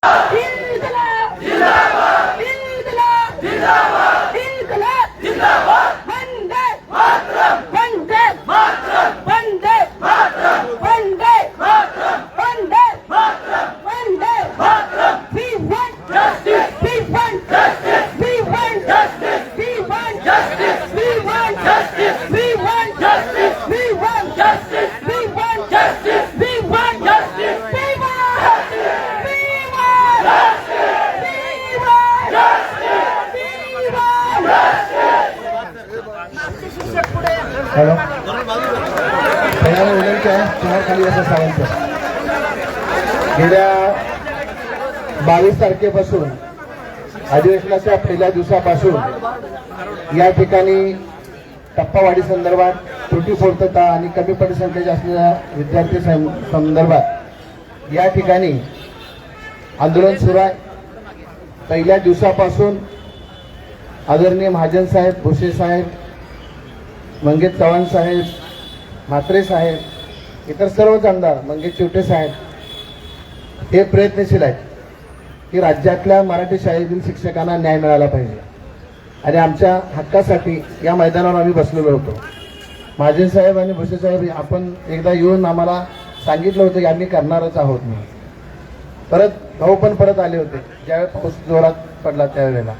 इन्कलाब जिंदाबाद, इन्कलाब जिंदाबाद, इन्कलाब जिंदाबाद, Vande Mataram, Vande Mataram, Vande Mataram, Vande Mataram, Vande Mataram, Vande Mataram. We want justice, we want justice, we want justice, we want justice, we want justice, we want justice, we want justice, we want justice, we want justice, we want justice, we want hello पहिल्यांदा विनंती आहे चहा खाली असं सावंत गेल्या 22 तारखेपासून अधिवेशनाच्या पहिल्या दिवसापासून या ठिकाणी टप्पावाढी संदर्भात त्रुटी पूर्तता आणि कमी पटसंख्येच्या असलेल्या विद्यार्थी संदर्भात या ठिकाणी आंदोलन सुरू आहे। पहिल्या दिवसापासून आदरणीय महाजन साहेब, भुसे साहेब, मंगेश चव्हाण साहेब, म्हात्रे साहेब, इतर सर्वच आमदार, मंगेश चिवटे साहेब हे प्रयत्नशील आहेत की राज्यातल्या मराठी शाळेतील शिक्षकांना न्याय मिळाला पाहिजे आणि आमच्या हक्कासाठी या मैदानावर आम्ही बसलेलो होतो। महाजन साहेब आणि भुसे साहेब आपण एकदा येऊन आम्हाला सांगितलं होतं की आम्ही करणारच आहोत म्हणून। परत भाऊ पण परत आले होते ज्यावेळी पाऊस जोरात पडला त्यावेळेला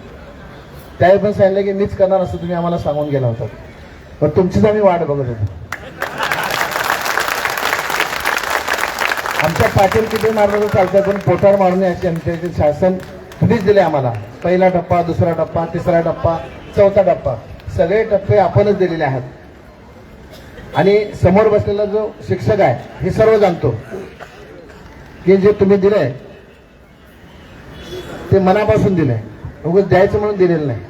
त्यावेळी पण सांगितलं की मीच करणार असं तुम्ही आम्हाला सांगून गेला होता, पण तुमचीच आम्ही वाट बघत होतो। आमच्या पाटील किती मारलं चालतं पण पोटार मारून यायचे आमच्या शासन कधीच दिले आम्हाला। पहिला टप्पा, दुसरा टप्पा, तिसरा टप्पा, चौथा टप्पा सगळे टप्पे आपणच दिलेले आहेत आणि समोर बसलेला जो शिक्षक आहे हे सर्व जाणतो की जे तुम्ही दिलंय ते मनापासून दिलंय, उगाच द्यायचं म्हणून दिलेलं नाही।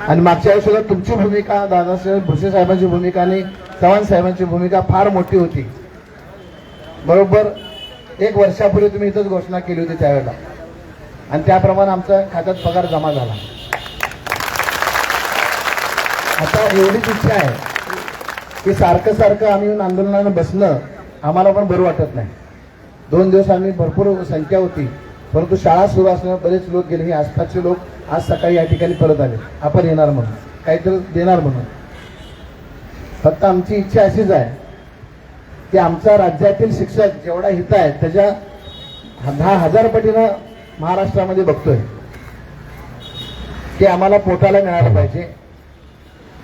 आणि मागच्या वेळेस सुद्धा तुमची भूमिका, दादासाहेब भुसे साहेबांची भूमिका आणि चव्हाण साहेबांची भूमिका फार मोठी होती। बरोबर 1 वर्षापूर्वी तुम्ही इथंच घोषणा केली होती त्यावेळेला आणि त्याप्रमाणे आमच्या खात्यात पगार जमा झाला। आता एवढीच इच्छा आहे की सारखं सारखं आम्ही येऊन आंदोलनाला बसणं आम्हाला पण बरं वाटत नाही। 2 दिवस आम्ही भरपूर संख्या होती, परंतु शाळा सुरू असल्यामुळे बरेच लोक गेले। हे आसपासचे लोक आज सकाळी या ठिकाणी परत आले आपण येणार म्हणून, काहीतरी देणार म्हणून। फक्त आमची इच्छा अशीच आहे की आमचा राज्यातील शिक्षक जेवढा हित आहे त्याच्या 10,000 पटीनं महाराष्ट्रामध्ये बघतोय की आम्हाला पोटाला मिळालं पाहिजे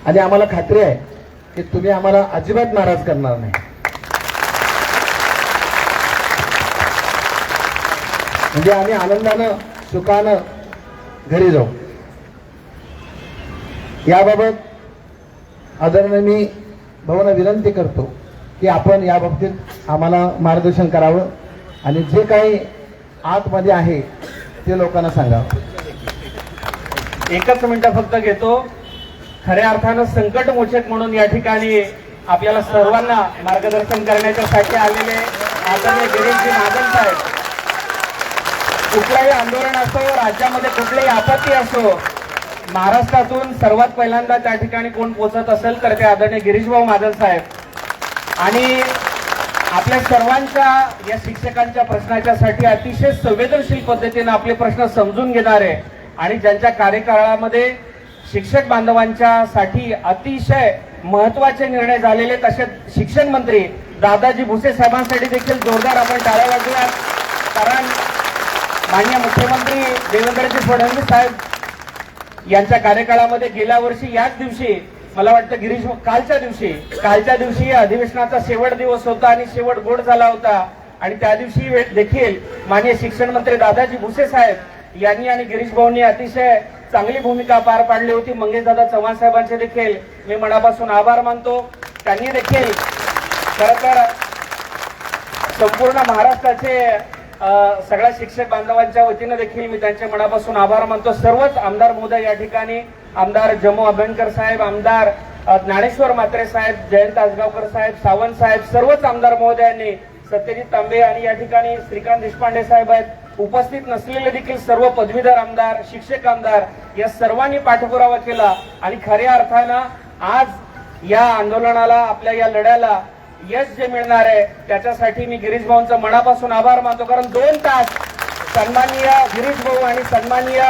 आणि आम्हाला खात्री आहे की तुम्ही आम्हाला अजिबात नाराज करणार नाही। म्हणजे आम्ही आनंदानं सुखानं घरी जाऊ। याबाबत आदरणीय मी भाऊंना विनंती करतो की आपण या बाबतीत आम्हाला मार्गदर्शन करावं आणि जे काही आतमध्ये आहे ते लोकांना सांगावं। एकच मिनिट फक्त घेतो। खऱ्या अर्थानं संकट मोचक म्हणून या ठिकाणी आपल्याला सर्वांना मार्गदर्शन करण्यासाठी आलेले आदरणीय गिरीशजी महाजन साहेब, कुठलंही आंदोलन असो, राज्यामध्ये कुठलीही आपत्ती असो, महाराष्ट्रातून सर्वात पहिल्यांदा त्या ठिकाणी कोण पोहोचत असेल तर ते आदरणीय गिरीशभाऊ महाजन साहेब आणि आपल्या सर्वांच्या या शिक्षकांच्या प्रश्नाच्यासाठी अतिशय संवेदनशील पद्धतीने आपले प्रश्न समजून घेणारे आणि ज्यांच्या कार्यकाळामध्ये शिक्षक बांधवांच्या साठी अतिशय महत्वाचे निर्णय झालेले तसे शिक्षण मंत्री दादाजी भुसे साहेबांसाठी देखील जोरदार आपण टाळ्या वाजवूया। कारण माननीय मुख्यमंत्री देवेंद्रजी फडणवीस साहेब यांच्या कार्यकाळामध्ये गेल्या वर्षी याच दिवशी मला वाटतं गिरीश कालच्या दिवशी अधिवेशनाचा शेवट दिवस होता आणि शेवट गोड झाला होता आणि त्या दिवशी देखील माननीय शिक्षण मंत्री दादाजी भुसे साहेब यांनी आणि गिरीश भाऊंनी अतिशय चांगली भूमिका पार पाडली होती। मंगेश दादा चव्हाण साहेबांचे देखील मी मनापासून आभार मानतो। त्यांनी देखील खरं तर संपूर्ण महाराष्ट्राचे सगळ्या शिक्षक बांधवांच्या वतीने देखील मी त्यांच्या मनापासून आभार मानतो। सर्वच आमदार महोदय या ठिकाणी, आमदार जम्मू अभ्यंकर साहेब, आमदार ज्ञानेश्वर म्हात्रे साहेब, जयंत आसगावकर साहेब, सावंत साहेब, सर्वच आमदार महोदयांनी, सत्यजित तांबे आणि या ठिकाणी श्रीकांत देशपांडे साहेब आहेत, उपस्थित नसलेले देखील सर्व पदवीधर आमदार, शिक्षक आमदार या सर्वांनी पाठपुरावा केला आणि खऱ्या अर्थानं आज या आंदोलनाला, आपल्या या लढ्याला यश जे मिळणार आहे त्याच्यासाठी मी गिरीश भाऊंचा मनापासून आभार मानतो। कारण 2 तास सन्माननीय गिरीश भाऊ आणि सन्माननीय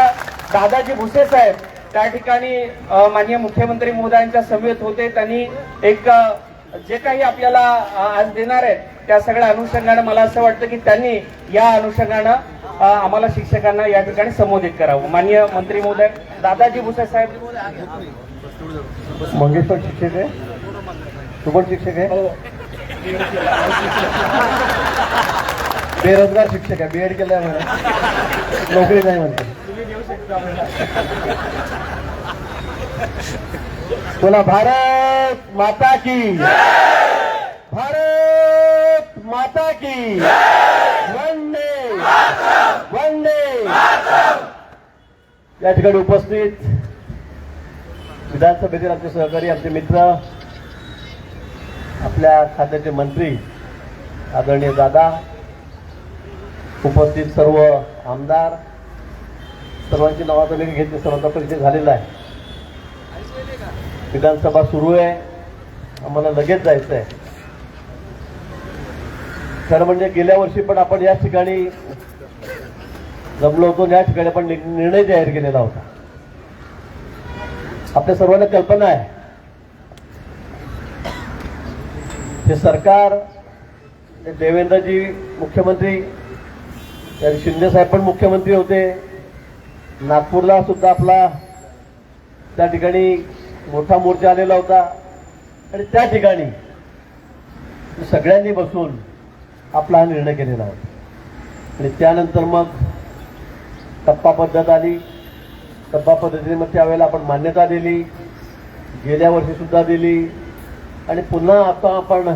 दादाजी भुसे साहेब त्या ठिकाणी माननीय मुख्यमंत्री महोदयांच्या समवेत होते. त्यांनी एक जे काही आपल्याला आज देणार आहेत त्या सगळ्या अनुषंगानं मला असं वाटतं की त्यांनी या अनुषंगानं आम्हाला शिक्षकांना या ठिकाणी संबोधित करावं. माननीय मंत्री महोदय दादाजी भुसे साहेब. मंगेश पण शिक्षक आहे, तू पण शिक्षक आहे. बेरोजगार शिक्षक आहे, बीएड केलाय म्हणे, नोकरी नाही म्हणते. तुला भारत माता की, भारत माता की वंदे वंदे. या ठिकाणी उपस्थित विधानसभेतील आमचे सहकारी, आमचे मित्र, आपल्या खात्याचे मंत्री आदरणीय दादा, उपस्थित सर्व आमदार, सर्वांची नावाचा मी घेतली, सर्वांचा परिचय झालेला आहे. विधानसभा सुरू आहे, आम्हाला लगेच जायचं आहे. खरं म्हणजे गेल्या वर्षी पण आपण याच ठिकाणी जमलो होतो, या ठिकाणी आपण निर्णय जाहीर केलेला होता. आपल्या सर्वांना कल्पना आहे हे सरकार, देवेंद्रजी मुख्यमंत्री, शिंदे साहेब पण मुख्यमंत्री होते, नागपूरला सुद्धा आपला त्या ठिकाणी मोठा मोर्चा आलेला होता आणि त्या ठिकाणी सगळ्यांनी बसून आपला हा निर्णय केलेला होता. आणि त्यानंतर मग टप्पा पद्धत आली. टप्पा पद्धतीने मग त्यावेळेला आपण मान्यता दिली, गेल्या वर्षी सुद्धा दिली आणि पुन्हा आता आपण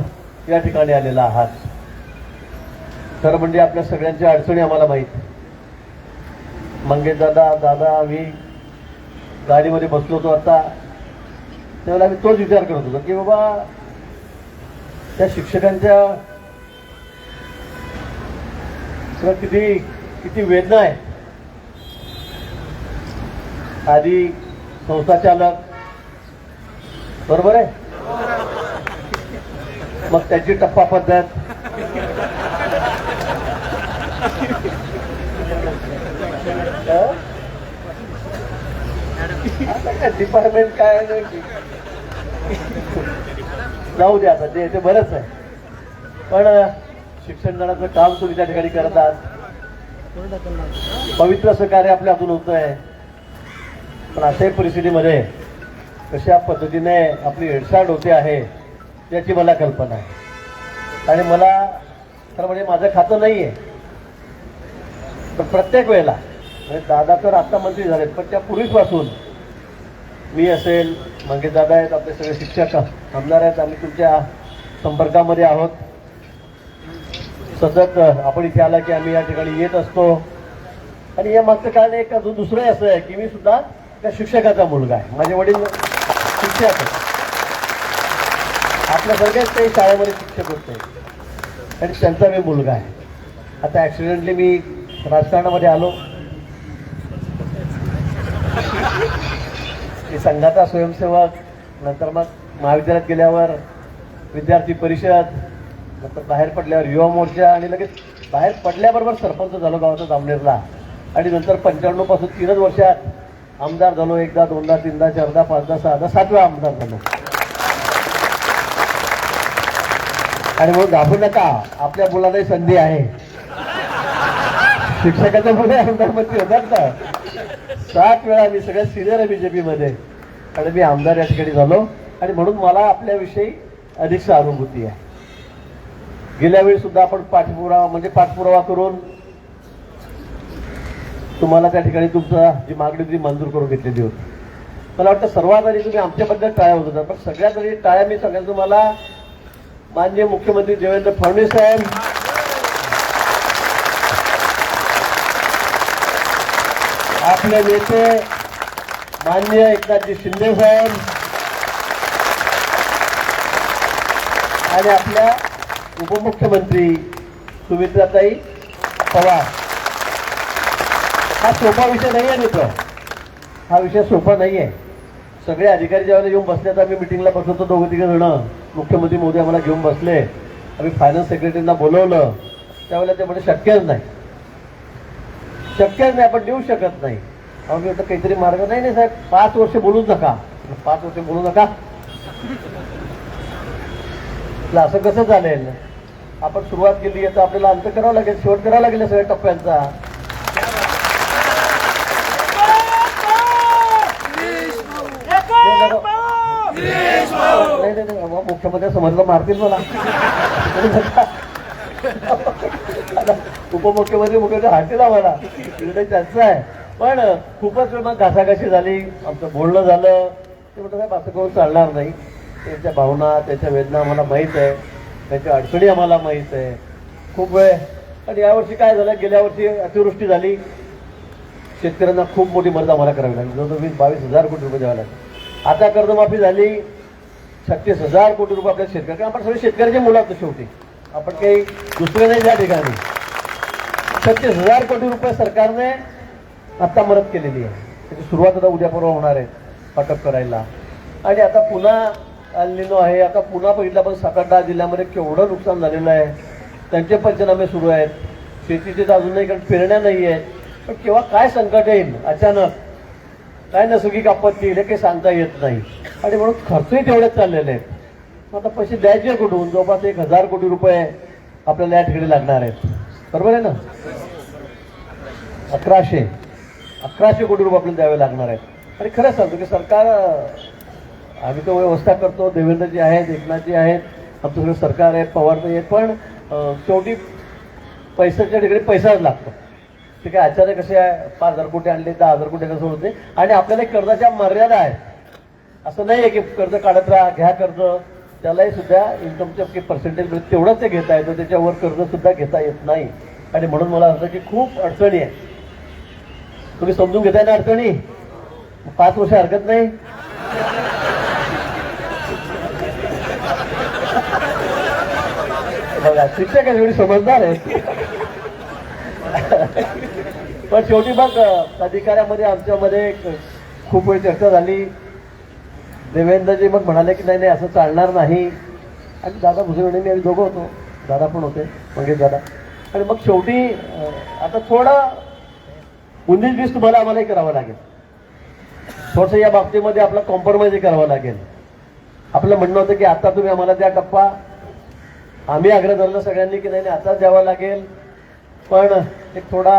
या ठिकाणी आलेला आहात. खरं म्हणजे आपल्या सगळ्यांच्या अडचणी आम्हाला माहीत. मंगेश दादा, दादा, आम्ही गाडीमध्ये बसलो होतो आता, त्यावेळेला आम्ही तोच विचार करत होतो की बाबा त्या शिक्षकांच्या किती किती वेदना आहे. आधी संस्था चालक, बरोबर आहे, मग त्याची टप्पा पद्धत, डिपार्टमेंट काय जाऊ द्या, आता ते बरंच आहे. पण शिक्षणदानाचं काम तुम्ही त्या ठिकाणी करत आहात, पवित्र असं कार्य आपल्या हातून होत आहे. पण अशाही परिस्थितीमध्ये कशा पद्धतीने आपली हेडसाड होते आहे याची मला कल्पना आहे. आणि मला खरं म्हणजे माझं खातं नाही आहे, पण प्रत्येक वेळेला म्हणजे दादा तर आता मंत्री झालेत, पण त्या पूर्वीपासून मी असेल, मंगेश दादा आहेत, आपले सगळे शिक्षक आमदार आहेत, आम्ही तुमच्या संपर्कामध्ये आहोत. सतत आपण इथे आला की आम्ही या ठिकाणी येत असतो. आणि या मागचं कारण एक अजून दुसरं असं आहे की मी सुद्धा त्या शिक्षकाचा मुलगा आहे. माझे वडील शिक्षक आहेत, आपल्या सगळ्याच काही शाळेमध्ये शिक्षक होते आणि त्यांचा मी मुलगा आहे. आता ॲक्सिडेंटली मी राजकारणामध्ये आलो, मी संघाचा स्वयंसेवक, नंतर मग महाविद्यालयात गेल्यावर विद्यार्थी परिषद, नंतर बाहेर पडल्यावर युवा मोर्चा आणि लगेच बाहेर पडल्याबरोबर सरपंच झालो गावाचा जामनेरला. आणि नंतर 95 पासून 3च वर्षात आमदार झालो, एकदा, दोनदा, तीनदा, चारदा, पाचदा, सहादा, 7वेळा आमदार झालो. आणि म्हणून घाबरू नका, आपल्या मुलालाही संधी आहे. शिक्षकाच्या मुले आमदार मंत्री होतात ना. 7 वेळा मी सगळ्यात सिनियर आहे बीजेपी मध्ये आणि मी आमदार या ठिकाणी झालो. आणि म्हणून मला आपल्याविषयी अधिक सहानुभूती आहे. गेल्या वेळी सुद्धा आपण पाठपुरावा करून तुम्हाला त्या ठिकाणी तुमचा जी मागणी होती मंजूर करून घेतलेली होती. मला वाटतं सर्वात आधी तुम्ही आमच्याबद्दल टाळ्या होत होता, पण सगळ्यात आधी टाळ्या मी सांगायला तुम्हाला माननीय मुख्यमंत्री देवेंद्र फडणवीस साहेब, आपले नेते माननीय एकनाथजी शिंदे साहेब आणि आपल्या उपमुख्यमंत्री सुमित्राताई पवार. हा सोपा विषय नाही आहे मित्र, हा विषय सोपा नाही आहे. सगळे अधिकारी ज्यावेळेला येऊन बसले, तर आम्ही मिटिंगला बसवतो 2-3 जण, मुख्यमंत्री महोदय आम्हाला घेऊन बसले, आम्ही फायनान्स सेक्रेटरींना बोलवलं, त्यावेळेला ते म्हणजे शक्यच नाही. शक्यच नाही, आपण देऊ शकत नाही. आम्ही म्हटलं काहीतरी मार्ग नाही. नाही साहेब 5 वर्ष बोलूच नका, 5 वर्ष बोलू नका. असं कसं चालेल? आपण सुरुवात केली आहे तर आपल्याला अंत करावं लागेल, शेवट करावा लागेल या सगळ्या टप्प्यांचा. नाही मुख्यमंत्री समजलं मारतील मला. उपमुख्यमंत्री हातील आम्हाला निर्णय त्यांचा आहे. पण खूपच वेळ मग घासाघाशी झाली, आमचं बोलणं झालं. ते म्हटलं साहेब असं करून चालणार नाही. त्यांच्या भावना, त्याच्या वेदना आम्हाला माहीत आहे, त्यांच्या अडचणी आम्हाला माहीत आहे. खूप वेळ. आणि यावर्षी काय झालं, गेल्या वर्षी अतिवृष्टी झाली, शेतकऱ्यांना खूप मोठी मदत आम्हाला करावी लागली. जवळजवळ 20-22 कोटी रुपये द्यावे लागले. आता कर्जमाफी झाली, 36,000 कोटी रुपये आपल्या शेतकरी, आपण सगळे शेतकऱ्याचे मुलं आहोत शेवटी, आपण काही दुसरे नाही. त्या ठिकाणी 36,000 कोटी रुपये सरकारने आता मदत केलेली आहे. त्याची सुरुवात आता उद्या परवा होणार आहे वाटप करायला. आणि आता पुन्हा एल्निनो आहे. आता पुन्हा बघितलं आपण 7-8 जिल्ह्यामध्ये केवढं नुकसान झालेलं आहे. त्यांचे पंचनामे सुरू आहेत. शेतीचे तर अजून नाही, कारण पेरण्या नाही आहेत. पण केव्हा काय संकट येईल, अचानक काय नैसर्गिक आपत्ती येईल हे काही सांगता येत नाही. आणि म्हणून खर्चही तेवढेच चाललेले आहेत. मग आता पैसे द्यायचे कुठून? जवळपास 1,000 कोटी रुपये आपल्याला या ठिकाणी लागणार आहेत. बरोबर आहे ना? 1100 कोटी रुपये आपल्याला द्यावे लागणार आहेत. आणि खरंच सांगतो की सरकार, आम्ही तो व्यवस्था करतो, देवेंद्रजी आहेत, एकनाथजी आहेत, आमचं सगळं सरकार आहे, पवारजी आहेत. पण शेवटी पैशाच्या ठिकाणी पैसाच लागतो. ते काय अचानक कसे 5,000 कोटी आणले, 10,000 कोटी कसं होते. आणि आपल्याला एक कर्जाच्या मर्यादा आहेत. असं नाही आहे की कर्ज काढत राहा, घ्या कर्ज. त्यालाही सुद्धा इन्कमच्या पर्सेंटेज तेवढंच ते घेता येतं, त्याच्यावर कर्ज सुद्धा घेता येत नाही. आणि म्हणून मला असं की खूप अडचणी आहे. तुम्ही समजून घेताय ना अडचणी? 5 वर्ष हरकत नाही. बघा शिक्षक आहे, एवढी समजदार आहे. पण शेवटी मग अधिकाऱ्यामध्ये आमच्यामध्ये खूप वेळ चर्चा झाली. देवेंद्रजी मग म्हणाले की नाही असं चालणार नाही. आणि दादा भुजबळ मी आम्ही दोघं होतो, दादा पण होते, मंगेश दादा. आणि मग शेवटी आता थोडं 19-20 तुम्हाला आम्हालाही करावं लागेल. थोडंसं या बाबतीमध्ये आपला कॉम्प्रोमाइजही करावं लागेल. आपलं म्हणणं होतं की आता तुम्ही आम्हाला द्या टप्पा. आम्ही आग्रह धरला सगळ्यांनी की नाही आताच द्यावा लागेल. पण एक थोडा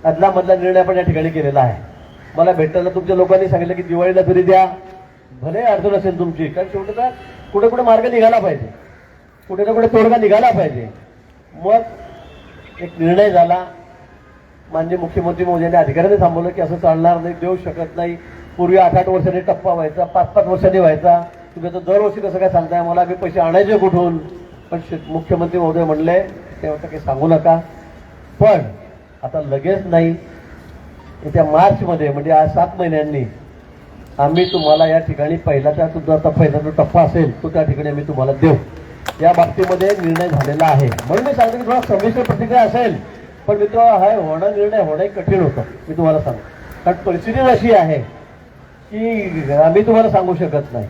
अदला मधला निर्णय आपण या ठिकाणी केलेला आहे. मला भेटताना तुमच्या लोकांनी सांगितलं की दिवाळीला तरी द्या, भले अडचण असेल तुमची. कारण शेवटी काय कुठे कुठे मार्ग निघाला पाहिजे, कुठे ना कुठे तोडगा निघाला पाहिजे. मग एक निर्णय झाला. माननीय मुख्यमंत्री महोदयांनी अधिकाऱ्यांनी थांबवलं की असं चालणार नाही, देऊ शकत नाही. पूर्वी 8-8 वर्षांनी टप्पा व्हायचा, 5-5 वर्षांनी व्हायचा. तुम्ही आता दरवर्षी कसं काय सांगताय मला, आम्ही पैसे आणायचे कुठून? पण मुख्यमंत्री महोदय म्हणले तेव्हा काही सांगू नका. पण आता लगेच नाही, येत्या मार्चमध्ये म्हणजे आज 7 महिन्यांनी आम्ही तुम्हाला या ठिकाणी पहिला जो टप्पा असेल तो त्या ठिकाणी आम्ही तुम्हाला देऊ. या बाबतीमध्ये निर्णय झालेला आहे. म्हणून मी सांगतो की थोडा संमिश्र प्रतिक्रिया असेल, पण मित्र हा निर्णय होणं कठीण होतं. मी तुम्हाला सांगतो, कारण परिस्थिती अशी आहे की आम्ही तुम्हाला सांगू शकत नाही.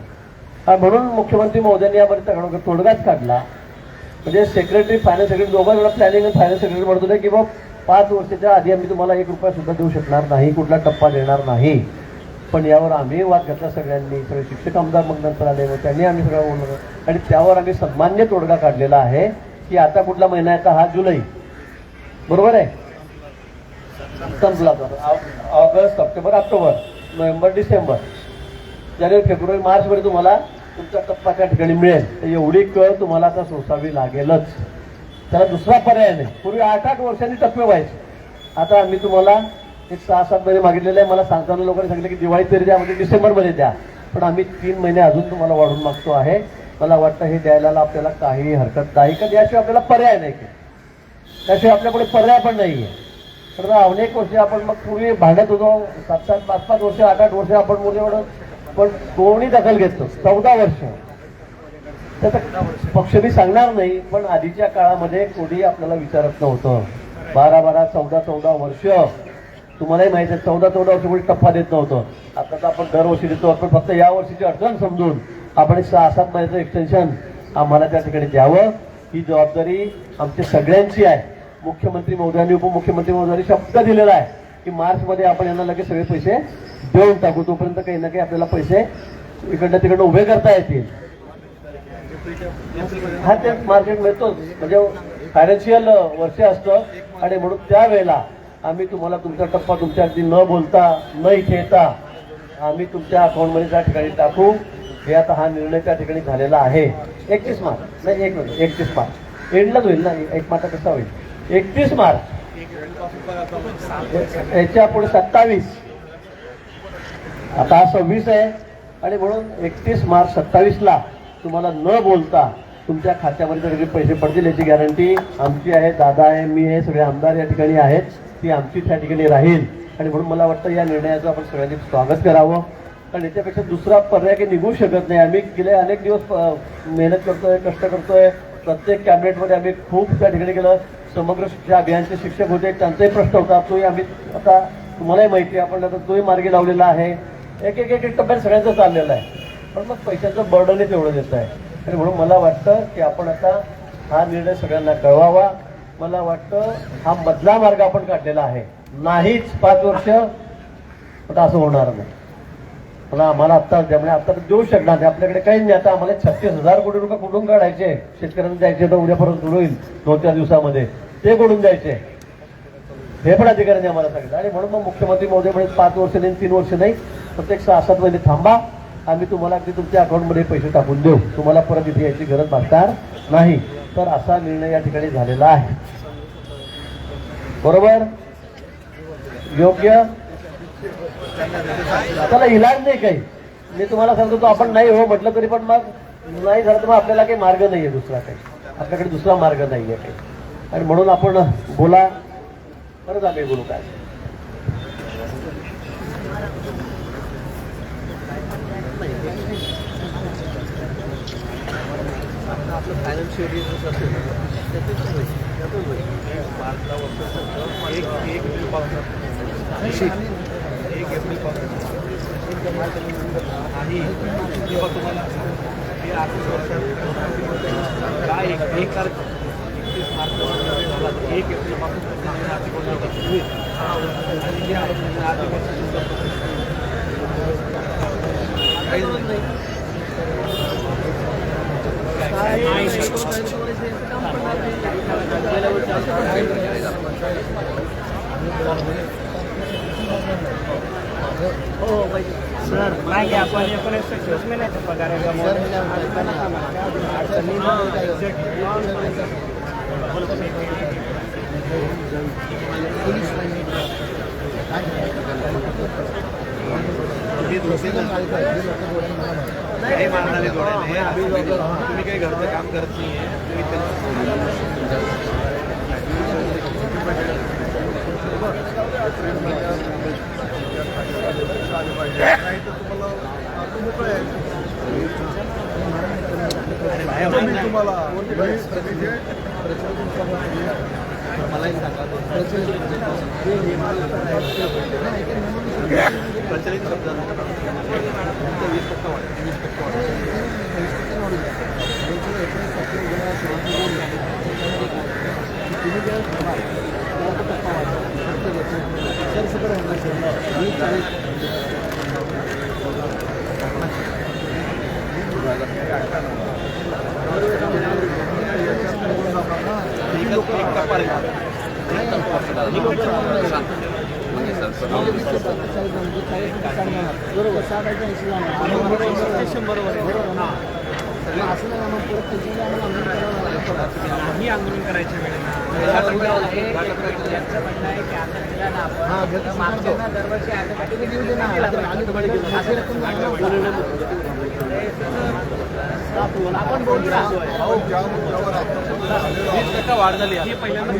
म्हणून मुख्यमंत्री महोदयांनी यामध्ये तोडगाच काढला. म्हणजे सेक्रेटरी, फायनान्स सेक्रेटरी दोघं प्लॅनिंग आणि फायनान्स सेक्रेटरी म्हणत होते की बाबा 5 वर्षाच्या आधी आम्ही तुम्हाला 1 रुपया सुद्धा देऊ शकणार नाही, कुठला टप्पा देणार नाही. पण यावर आम्ही वाद घेतला सगळ्यांनी, सगळे शिक्षक आमदार मग नंतर आले, मग त्यांनी आम्ही सगळं बोललो आणि त्यावर आम्ही सन्मान्य तोडगा काढलेला आहे की आता कुठला महिना आहे, हा जुलै, बरोबर आहे, संपला. ऑगस्ट, सप्टेंबर, ऑक्टोबर, नोव्हेंबर, डिसेंबर, जानेवारी, फेब्रुवारी, मार्चमध्ये तुम्हाला तुमचा टप्पा त्या ठिकाणी मिळेल. तर एवढी कळ तुम्हाला आता सोसावी लागेलच. त्याला दुसरा पर्याय नाही. पूर्वी 8-8 वर्षांनी टप्पे व्हायचे. आता आम्ही तुम्हाला एक 6-7 महिने मागितलेले आहे. मला सांगताना लोकांनी सांगितलं की दिवाळी तरी द्या, म्हणजे डिसेंबरमध्ये द्या. पण आम्ही 3 महिने अजून तुम्हाला वाढून मागतो आहे. मला वाटतं हे द्यायला आपल्याला काही हरकत नाही, का याशिवाय आपल्याला पर्याय नाही, त्याशिवाय आपल्याकडे पर्याय पण नाही आहे. तर अनेक वर्ष आपण मग पूर्वी भांडत होतो, 7-7, 5-5 वर्ष, 8-8 वर्ष आपण मोठे, पण कोणी दखल घेतो 14 वर्ष. त्याचा पक्ष मी सांगणार नाही, पण आधीच्या काळामध्ये कोणी आपल्याला विचारत नव्हतं. 12-12, 14-14 वर्ष तुम्हालाही माहिती आहे, 14-14 वर्ष कोणी टप्पा देत नव्हतं. आता तर आपण दरवर्षी देतो. आपण फक्त या वर्षीची अडचण समजून आपण 6-7 महिन्याचं एक्सटेन्शन आम्हाला त्या ठिकाणी द्यावं. ही जबाबदारी आमची सगळ्यांची आहे. मुख्यमंत्री महोदयांनी उपमुख्यमंत्री महोदयांनी शब्द दिलेला आहे की मार्चमध्ये आपण यांना लगेच सगळे पैसे देऊन टाकू. तोपर्यंत काही ना काही आपल्याला पैसे इकडनं तिकडनं उभे करता येतील. हा ते मार्केट मिळतोच, म्हणजे फायनान्शियल वर्ष असतं आणि म्हणून त्यावेळेला आम्ही तुम्हाला तुमचा टप्पा तुमच्या अगदी न बोलता न इथे येता आम्ही तुमच्या अकाउंटमध्ये त्या ठिकाणी टाकू. हे आता हा निर्णय त्या ठिकाणी झालेला आहे. 31 मार्च नाही, 31 मार्च एंडलाच होईल ना, 1 मार्च कसा होईल, 31 मार्च याच्या पुढे 27, आता हा 26 आहे आणि म्हणून 31 मार्च 27ला तुम्हाला न बोलता तुमच्या खात्यामध्ये सगळे पैसे पडतील याची गॅरंटी आमची आहे. दादा आहे, मी आहे, सगळे आमदार या ठिकाणी आहेत, ती आमची त्या ठिकाणी राहील. आणि म्हणून मला वाटतं या निर्णयाचं आपण सगळ्यांनी स्वागत करावं, कारण याच्यापेक्षा दुसरा पर्याय काही निघू शकत नाही. आम्ही गेले अनेक दिवस मेहनत करतोय, कष्ट करतोय. प्रत्येक कॅबिनेटमध्ये आम्ही खूप त्या ठिकाणी गेलं. समग्र शिक्षा अभियानचे शिक्षक होते, त्यांचाही प्रश्न होता, तोही आम्ही आता तुम्हालाही माहिती आहे, आपण आता तोही मार्गी लावलेला आहे. एक एक एक टप्प्यात सगळ्यांचं चाललेलं आहे, पण मग पैशाचं बर्डनच एवढं देत आहे. आणि म्हणून मला वाटतं की आपण आता हा निर्णय सगळ्यांना कळवावा. मला वाटतं हा मधला मार्ग आपण काढलेला आहे, नाहीच 5 वर्ष आता असं होणार नाही. पण आम्हाला आत्ता त्यामुळे आता देऊ शकणार नाही, आपल्याकडे काही नाही. आता आम्हाला 36,000 कोटी रुपये कुठून काढायचे, शेतकऱ्यांना द्यायचे तर उद्यापर्यंत सुरू होईल 2-4 दिवसामध्ये, ते कुठून द्यायचे हे पण अधिकाऱ्यांनी आम्हाला सांगितलं. आणि म्हणून मग मुख्यमंत्री महोदय म्हणजे 5 वर्ष नाही, 3 वर्ष नाही, प्रत्येक 6-7 महिने थांबा, आम्ही तुम्हाला अगदी तुमच्या अकाउंटमध्ये पैसे टाकून देऊ, तुम्हाला परत इथे यायची गरज भासणार नाही. तर असा निर्णय या ठिकाणी झालेला आहे. बरोबर, योग्य, त्याला इलाज नाही काही. मी तुम्हाला सांगतो तो आपण नाही हो म्हटलं तरी पण मग नाही झालं तर मग आपल्याला काही मार्ग नाही आहे दुसरा, काही आपल्याकडे दुसरा मार्ग नाही आहे काही. आणि म्हणून आपण बोला, परत आम्ही बोलू काय. आपलं फायनान्शियल एक एप्रिल आणि जेव्हा तुम्हाला हे आर्थिक वर्षात काय 1 तारीख 31 मार्च 1 एप्रिलपासून आर्थिक वर्ष होईल आणि जे आर्थिक सर नाही आपण 19 महिन्याचा पगार काही मारणारे डोळ्याने तुम्ही काही घरचं काम करत नाहीये. मलाही सांगा प्रचलित शब्द 20% आम्ही आंदोलन करायच्या वेळेला आपण वाढ झाली. हे पहिल्यांदा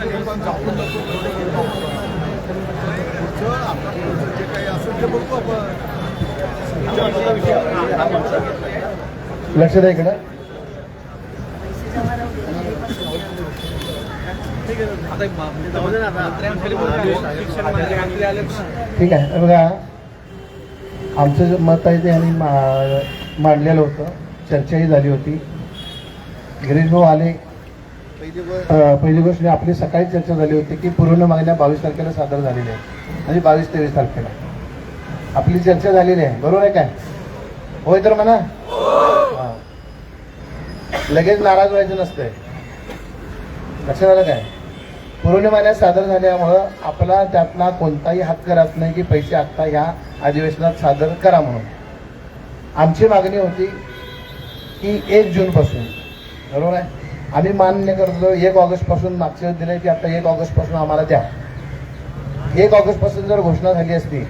लक्ष द्या इकडं. ठीक आहे, बघा आमचं जे मत आहे ते आम्ही मांडलेलं होतं, चर्चाही झाली होती. गिरीश भाऊ आले, पहिली गोष्ट आपली सकाळी चर्चा झाली होती की पूर्ण मागण्या 22 तारखेला सादर झालेल्या आहेत, म्हणजे 22-23 तारखेला आपली चर्चा झालेली आहे. बरोबर आहे काय? होय तर म्हणा. हा. लगेच नाराज व्हायचं नसतंय. लक्षात आलं काय? पूर्ण मागण्या सादर झाल्यामुळं आपला त्यातला कोणताही हक्क राहत नाही की पैसे आत्ता ह्या अधिवेशनात सादर करा म्हणून. आमची मागणी होती की 1 जूनपासून, बरोबर आहे, आम्ही मान्य करतो 1 ऑगस्टपासून मागच्या दिले की आता 1 ऑगस्टपासून आम्हाला द्या. 1 ऑगस्टपासून जर घोषणा झाली असती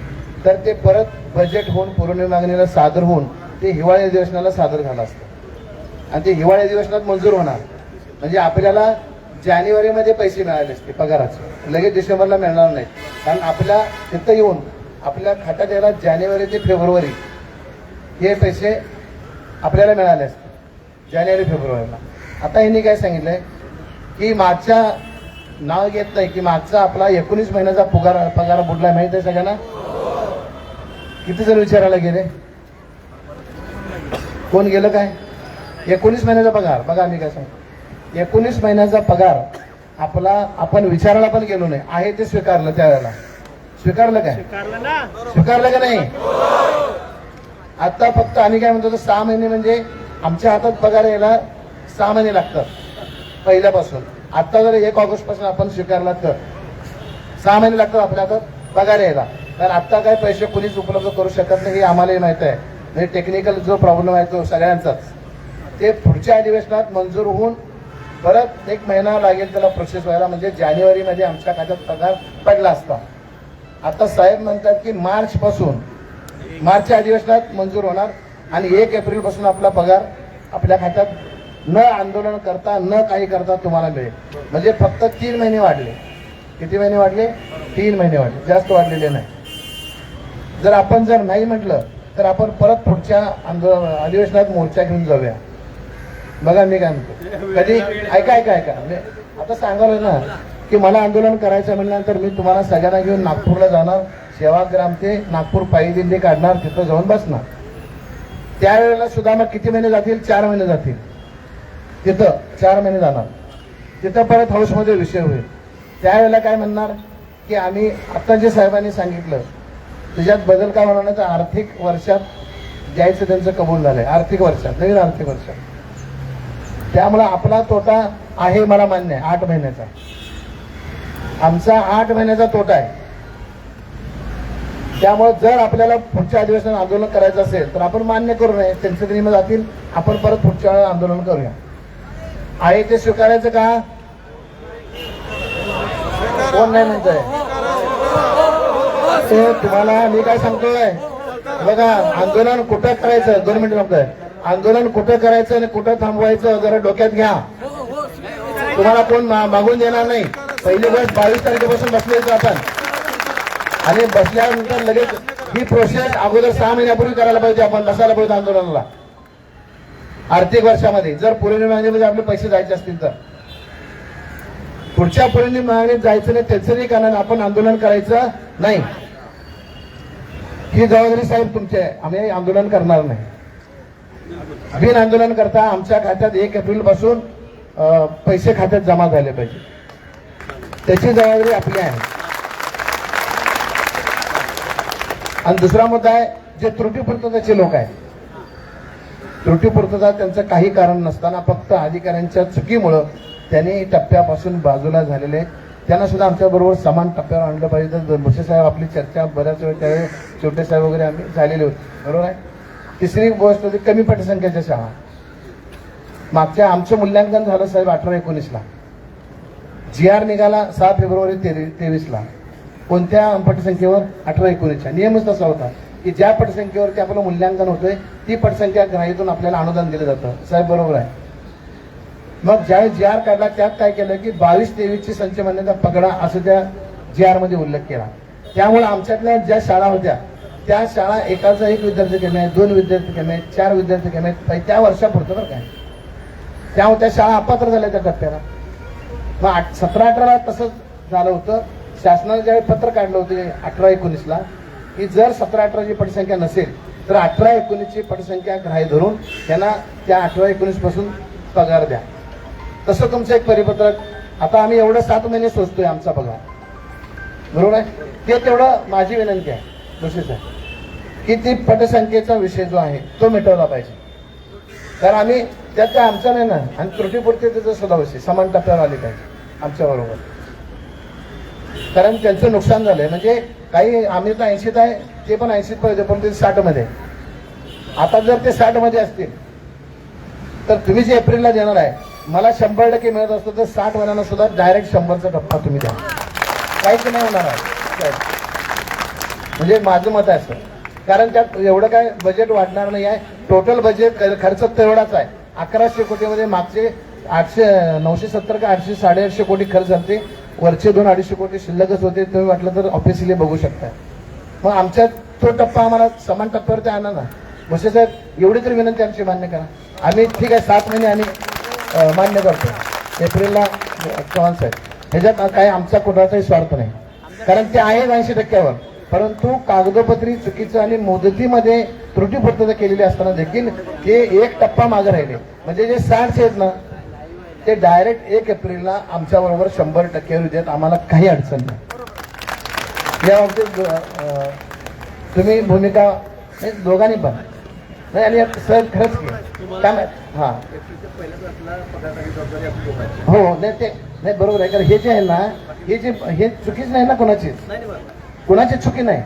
तर ते परत बजेट होऊन पूर्ण मागणीला सादर होऊन ते हिवाळी अधिवेशनाला सादर झालं असतं आणि ते हिवाळी अधिवेशनात मंजूर होणार, म्हणजे आपल्याला जानेवारीमध्ये पैसे मिळाले असते पगाराचे, लगेच डिसेंबरला मिळणार नाही. कारण आपल्या तिथं येऊन आपल्या खात्यात यायला जानेवारी ते फेब्रुवारी हे पैसे आपल्याला मिळाले असते, जानेवारी फेब्रुवारीला. आता यांनी काय सांगितलंय की मागच्या नाव घेत नाही की मागचा आपला 19 महिन्याचा पगार बुडलाय. माहित आहे सगळ्यांना? किती जण विचारायला गेले? कोण गेलं काय? 19 महिन्याचा पगार. बघा मी काय सांगतो, 19 महिन्याचा पगार आपला आपण विचारायला पण गेलो नाही, आहे ते स्वीकारलं. त्यावेळेला स्वीकारलं काय? स्वीकारलं का नाही? आता फक्त आम्ही काय म्हणतो 6 महिने, म्हणजे आमच्या हातात पगार यायला 6 महिने लागतात पहिल्यापासून. आता जर 1 ऑगस्टपासून आपण स्वीकारला तर 6 महिने लागतात आपल्या हातात पगार यायला. कारण आता काय पैसे कुणीच उपलब्ध करू शकत नाही हे आम्हालाही माहित आहे. म्हणजे टेक्निकल जो प्रॉब्लेम आहे तो सगळ्यांचाच, ते पुढच्या अधिवेशनात मंजूर होऊन परत 1 महिना लागेल त्याला प्रोसेस व्हायला, म्हणजे जानेवारीमध्ये आमच्या खात्यात पगार पडला असता. आता साहेब म्हणतात की मार्चच्या अधिवेशनात मंजूर होणार आणि 1 एप्रिलपासून आपला पगार आपल्या खात्यात न आंदोलन करता न काही करता तुम्हाला मिळेल. म्हणजे फक्त 3 महिने वाढले. किती महिने वाढले? 3 महिने वाढले, जास्त वाढलेले नाही. जर आपण नाही म्हटलं तर आपण परत पुढच्या अधिवेशनात मोर्चा घेऊन जाऊया. बघा मी काय म्हणतो, कधी ऐका आता सांगाल ना की मला आंदोलन करायचं म्हणल्यानंतर मी तुम्हाला सगळ्यांना घेऊन नागपूरला जाणार, सेवाग्राम ते नागपूर पायी दिंडी काढणार, तिथं जाऊन बसणार. त्यावेळेला सुद्धा मग किती महिने जातील? 4 महिने जातील. तिथं 4 महिने जाणार, तिथं परत हाऊसमध्ये विषय होईल. त्यावेळेला काय म्हणणार की आम्ही आता जे साहेबांनी सांगितलं त्याच्यात बदल काय होणार नाही, तर आर्थिक वर्षात द्यायचं त्यांचं कबूल झालंय. आर्थिक वर्षात, नवीन आर्थिक वर्षात. त्यामुळे आपला तोटा आहे, मला मान्य आहे, 8 महिन्याचा. आमचा 8 महिन्याचा तोटा आहे. त्यामुळे जर आपल्याला पुढच्या अधिवेशनात आंदोलन करायचं असेल तर आपण मान्य करू नये, त्यांचे नियम जातील, आपण परत पुढच्या वेळेला आंदोलन करूया. आहे ते स्वीकारायचं का? कोण नाही म्हणतोय? ते तुम्हाला मी काय सांगतोय बघा, आंदोलन कुठं करायचं, 2 मिनिट म्हणतोय, आंदोलन कुठं करायचं आणि कुठं थांबवायचं जरा डोक्यात घ्या. तुम्हाला कोण मागून देणार नाही. पहिली गोष्ट 22 तारखेपासून बसलेच आपण, आणि बसल्यानंतर लगेच ही प्रोसेस अगोदर 6 महिन्यापूर्वी करायला पाहिजे. आपण बसायला पाहिजे आंदोलनाला आर्थिक वर्षामध्ये. जर पूर्ण मागणीमध्ये आपले पैसे जायचे असतील तर पुढच्या पूर्ण मागणीत जायचं नाही, त्याचं नाही करणार, आपण आंदोलन करायचं नाही. ही जबाबदारी साहेब तुमची आहे. आम्ही आंदोलन करणार नाही. बिन आंदोलन करता आमच्या खात्यात 1 एप्रिल पासून पैसे खात्यात जमा झाले पाहिजे, त्याची जबाबदारी आपली आहे. आणि दुसरा मुद्दा आहे, जे त्रुटीपूर्तताचे लोक आहेत, त्रुटीपूर्तता त्यांचं काही कारण नसताना फक्त अधिकाऱ्यांच्या चुकीमुळं त्यांनी टप्प्यापासून बाजूला झालेले आहेत, त्यांना सुद्धा आमच्या बरोबर समान टप्प्यावर आणलं पाहिजे. तर भुसे साहेब आपली चर्चा बऱ्याच वेळ त्यावेळी छोटे साहेब वगैरे आम्ही झालेले होते, बरोबर आहे. तिसरी गोष्ट होती कमी पटसंख्येच्या शाळा. मागच्या आमचं मूल्यांकन झालं साहेब 18-19ला, GR निघाला 6 फेब्रुवारी 23ला. कोणत्या पटसंख्येवर? 18-19च्या. नियमच तसा होता की ज्या पटसंख्येवरती आपलं मूल्यांकन होतंय ती पटसंख्या ग्राहीतून आपल्याला अनुदान दिलं जातं. साहेब बरोबर आहे. मग ज्यावेळी GR काढला त्यात काय केलं की 22-23ची संच मान्यता पकडा असं त्या GR मध्ये उल्लेख केला. त्यामुळे आमच्यातल्या ज्या शाळा होत्या त्या शाळा एकाचा 1 विद्यार्थी कमी आहे, 2 विद्यार्थी कमी आहेत, 4 विद्यार्थी कमी आहेत, त्या वर्षापुरतं बरं काय. त्यामुळे त्या शाळा अपात्र झाल्या त्या टप्प्याला. मग 17-18ला तसंच झालं होतं. शासनाने ज्यावेळी पत्र काढलं होतं 18-19ला की जर 17-18ची पटसंख्या नसेल तर 18-19ची पटसंख्या ग्राह्य धरून त्यांना त्या 18-19 पासून पगार द्या. तसं तुमचं एक परिपत्रक. आता आम्ही एवढं 7 महिने सोचतोय आमचा पगार, बरोबर आहे. ते तेवढं माझी विनंती आहे बसेस आहे की ती पटसंख्येचा विषय जो आहे तो मिटवला पाहिजे. कारण आम्ही त्यात काय आमचं नाही ना, आणि त्रुटीपूर्तीचा सुद्धा विषय समान टप्प्यावर आली पाहिजे आमच्याबरोबर. कारण त्यांचं नुकसान झालंय. म्हणजे काही आम्ही तर 80 आहे, ते पण 80 पाहिजे, पण ते 60 मध्ये. आता जर ते 60 मध्ये असतील तर तुम्ही जे एप्रिलला देणार आहे, मला 100% मिळत असतो तर 60 महिन्यांना सुद्धा डायरेक्ट 100चा टप्पा तुम्ही द्या, काहीच नाही होणार आहे. म्हणजे माझं मत आहे असं. कारण त्यात एवढं काय बजेट वाढणार नाही आहे. टोटल बजेट खर्च तेवढाच आहे. 1100 कोटीमध्ये मागचे 970 का 800 850 कोटी खर्च झाले. वरचे 200-250 कोटी शिल्लकच होते. तुम्ही वाटलं तर ऑफिशियली बघू शकता. मग आमच्या तो टप्पा आम्हाला समान टप्प्यावरती आणा ना. बसे साहेब एवढी तरी विनंती आमची मान्य करा. आम्ही ठीक आहे 7 महिने आम्ही मान्य करतो एप्रिलला. चव्हाण साहेब ह्याच्यात काय आमचा कुणाचाही स्वार्थ नाही. कारण ते आहे 80%वर, परंतु कागदोपत्री चुकीचं आणि मुदतीमध्ये त्रुटीपूर्तता केलेली असताना देखील ते एक टप्पा मागे राहिले. म्हणजे जे 60 आहेत ना ते डायरेक्ट 1 एप्रिलला आमच्या बरोबर 100% देत. आम्हाला काही अडचण नाही या बाबतीत. तुम्ही भूमिका दोघांनी पण नाही. आणि सर खरंच काय हां हो नाही ते नाही बरोबर आहे. कारण हे जे आहे ना हे चुकीच नाही ना, कोणाची चुकी नाही.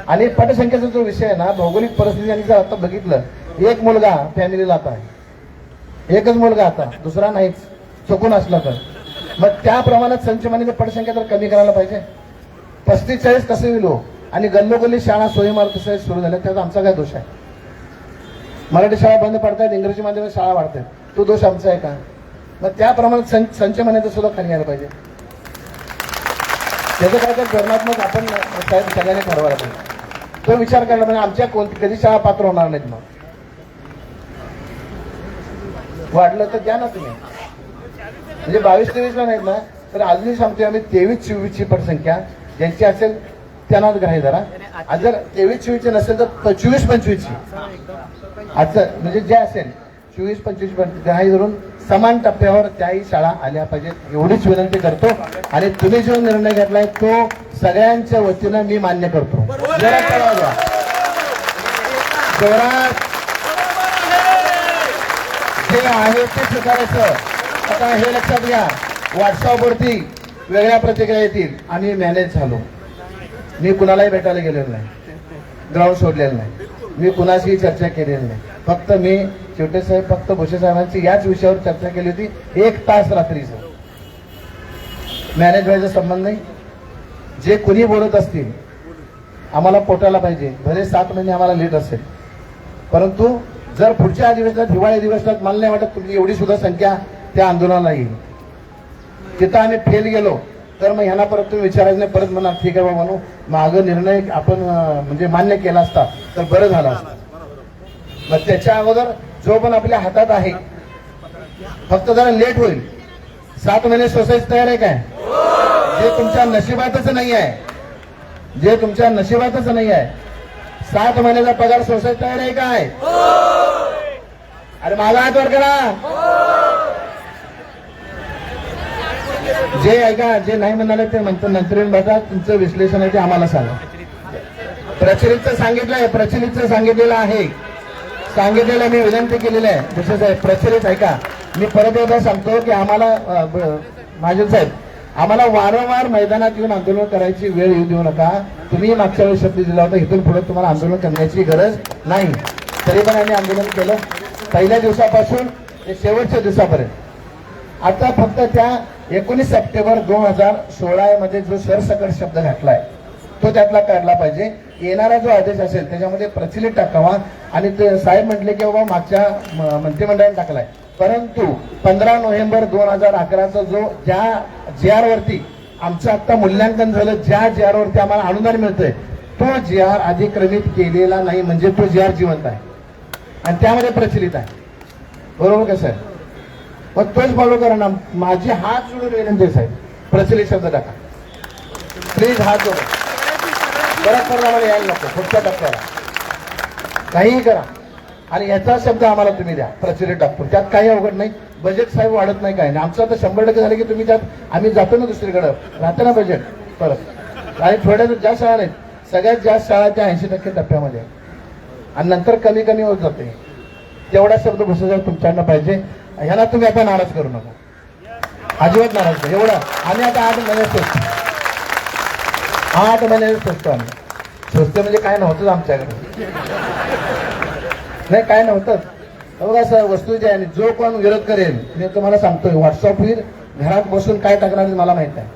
आणि पटसंख्येचा जो विषय आहे ना, भौगोलिक परिस्थिती आणि जर आता बघितलं, एक मुलगा फॅमिलीला आता आहे, एकच मुलगा आता, दुसरा नाहीच चुकून असला तर, मग त्या प्रमाणात संचमानीची पटसंख्या तर कमी करायला पाहिजे. 35-40 कसं होईल हो? आणि गल्लोगल्ली शाळा सोयीमार्ग कसं सुरू झाल्या, त्याचा आमचा काय दोष आहे? मराठी शाळा बंद पडतायत, इंग्रजी माध्यमात शाळा वाढतात, तो दोष आमचा आहे का? मग त्या प्रमाणात संचमानीचं सुद्धा कमी यायला पाहिजे. त्याचं काय तर धोरणात्मक आपण साहेब सगळ्यांनी ठरवायला पाहिजे. तो विचार करायला म्हणजे आमच्या कधी शाळा पात्र होणार नाहीत. मग वाढलं तर द्या ना तुम्ही. म्हणजे 22-23ला नाहीत ना, तर अजूनही सांगतोय आम्ही 23-24ची पटसंख्या ज्यांची असेल त्यांनाच ग्राह्य धरा. आज जर 23-24ची नसेल तर 24-25ची असं म्हणजे जे असेल 24-25 ग्राह्य धरून समान टप्प्यावर त्याही शाळा आल्या पाहिजेत, एवढीच विनंती करतो. आणि तुम्ही जो निर्णय घेतलाय तो सगळ्यांच्या वतीनं मी मान्य करतो. जोरात जे आहे ते स्वीकारायचं. आता हे लक्षात घ्या, व्हॉट्सअपवरती वेगळ्या प्रतिक्रिया येतील. आम्ही मॅनेज झालो. मी कुणालाही भेटायला गेलेलो नाही, ग्राउंड सोडलेलं नाही, मी कुणाशीही चर्चा केलेली नाही. फक्त मी शेवटे साहेब फक्त भोसे साहेबांची याच विषयावर चर्चा केली होती 1 तास रात्रीचं. मॅनेज व्हायचा संबंध नाही. जे कुणी बोलत असतील आम्हाला पोटायला पाहिजे, भले 7 महिने आम्हाला लेट असेल, परंतु जर पुढच्या अधिवेशनात हिवाळी अधिवेशनात मला नाही वाटत तुमची एवढी सुद्धा संख्या त्या आंदोलनाला येईल. तिथं आम्ही फेल गेलो तर मग ह्यांना परत तुम्ही विचारायचं नाही, परत म्हणा ठीक आहे बाबा म्हणून मागं निर्णय आपण म्हणजे मान्य केला असता तर बरं झालं असतं. मग त्याच्या अगोदर जो पण आपल्या हातात आहे, फक्त जरा लेट होईल. 7 महिने सोसायटी तयार आहे काय? जे तुमच्या नशिबातच नाही आहे, जे तुमच्या नशिबातच नाही आहे. 7 महिन्याचा पगार सोसायटी तयार आहे काय? अरे माझा हात वर करा. जे ऐका, जे नाही म्हणाले ते म्हणतात नंतर बघा, तुमचं विश्लेषण आहे ते आम्हाला सांगा. प्रचलितचं सांगितलंय, प्रचलितचं सांगितलेलं आहे, सांगितलेलं मी विनंती केलेली आहे. विशेष आहे प्रचलित ऐका. मी परत एकदा सांगतो की आम्हाला महाजन साहेब, आम्हाला वारंवार मैदानात येऊन आंदोलन करायची वेळ येऊ देऊ नका. तुम्ही मागच्या वेळी शब्द दिला होता, इथून पुढे तुम्हाला आंदोलन करण्याची गरज नाही. तरी पण आम्ही आंदोलन केलं पहिल्या दिवसापासून ते शेवटच्या दिवसापर्यंत. आता फक्त त्या 19 सप्टेंबर 2016 मध्ये जो सरसकट शब्द घातलाय तो त्यातला काढला पाहिजे. येणारा जो आदेश असेल त्याच्यामध्ये प्रचलित टाकावा. आणि ते साहेब म्हटले की बाबा मागच्या मंत्रिमंडळाने टाकलाय, परंतु 15 नोव्हेंबर 2011चा जो ज्या GR वरती आमचं आता मूल्यांकन झालं, ज्या GR वरती आम्हाला अनुदान मिळतंय तो GR अधिक्रमित केलेला नाही, म्हणजे तो GR जिवंत आहे आणि त्यामध्ये प्रचलित आहे. बरोबर कसं आहे? मग तोच फॉलो करा ना. माझी हात जोडून विनंती आहे साहेब, प्रचलित शब्द टाका प्लीज. हात जोडून परत आम्हाला यायला नको. पुढच्या टप्प्याला काहीही करा आणि याचा शब्द आम्हाला तुम्ही द्या, प्रचलित टाकतो. त्यात काही अवघड नाही. बजेट साहेब वाढत नाही काय नाही. आमचं आता 100% झालं की तुम्ही त्यात आम्ही जातो ना दुसरीकडं, राहतं ना बजेट परत. आणि थोड्या ज्या शाळा नाहीत, सगळ्यात जास्त शाळा त्या 80% टप्प्यामध्ये आणि नंतर कमी कमी होत जाते. तेवढा शब्द भुसेसाहेब तुमच्याकडनं पाहिजे. ह्याला तुम्ही आता नाराज करू नका, अजिबात नाराज करू. एवढं आम्ही आता 8 महिने स्वस्त, 8 महिने स्वस्त आम्ही. स्वस्त म्हणजे काय नव्हतंच आमच्याकडे, नाही काय नव्हतंच. बघा सर, वस्तू जी आहे, जो कोण विरोध करेल मी तुम्हाला सांगतोय, व्हॉट्सअपवर घरात बसून काय टाकणार मला माहित आहे.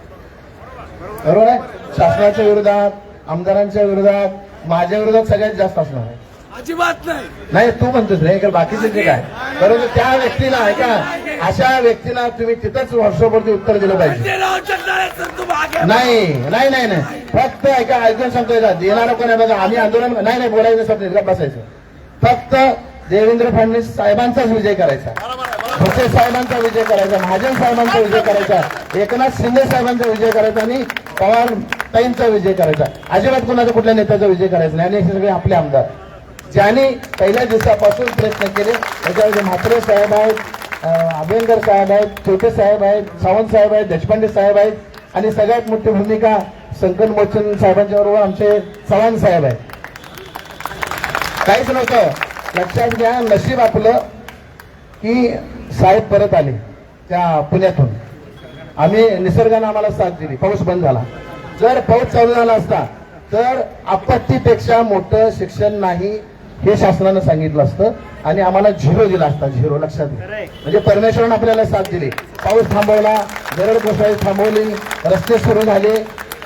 बरोबर आहे. शासनाच्या विरोधात, आमदारांच्या विरोधात, माझ्या विरोधात सगळ्यात जास्त असणार आहे. अजिबात नाही. नाही तू म्हणतोस रे, कारण बाकीचे जे काय, बरोबर. त्या व्यक्तीला आहे का, अशा व्यक्तीला तुम्ही तिथंच व्हॉट्सअपवरती उत्तर दिलं पाहिजे. नाही नाही नाही नाही, फक्त ऐका, ऐकून सांगतोय का, देणारा कोण आहे बघा. आम्ही आंदोलन नाही बोलायचं, शब्द बसायचं. फक्त देवेंद्र फडणवीस साहेबांचाच विजय करायचा, भुसे साहेबांचा विजय करायचा, महाजन साहेबांचा विजय करायचा, एकनाथ शिंदे साहेबांचा विजय करायचा आणि पवार ताईंचा विजय करायचा. अजिबात कोणाचा कुठल्या नेत्याचा विजय करायचा नाही. आणि हे सगळे आपले आमदार ज्यांनी पहिल्या दिवसापासून प्रयत्न केले, त्याच्यामध्ये म्हात्रे साहेब आहेत, अभ्यंकर साहेब आहेत, छोटे साहेब आहेत, सावंत साहेब आहेत, देशपांडे साहेब आहेत आणि सगळ्यात मोठी भूमिका संकट मोचन साहेबांच्या बरोबर आमचे चव्हाण साहेब आहेत. काहीच नव्हतं. लक्षात घ्या, नशीब आपलं की साहेब परत आले त्या पुण्यातून. आम्ही निसर्गानं आम्हाला साथ दिली, पाऊस बंद झाला. जर पाऊस चालू झाला असता तर आपत्तीपेक्षा मोठं शिक्षण नाही हे शासनानं सांगितलं असतं आणि आम्हाला 0 दिला असता. 0 लक्षात घ्या. म्हणजे परमेश्वरानं आपल्याला साथ दिली. पाऊस थांबवला, दरड कोसळी थांबवली, रस्ते सुरू झाले.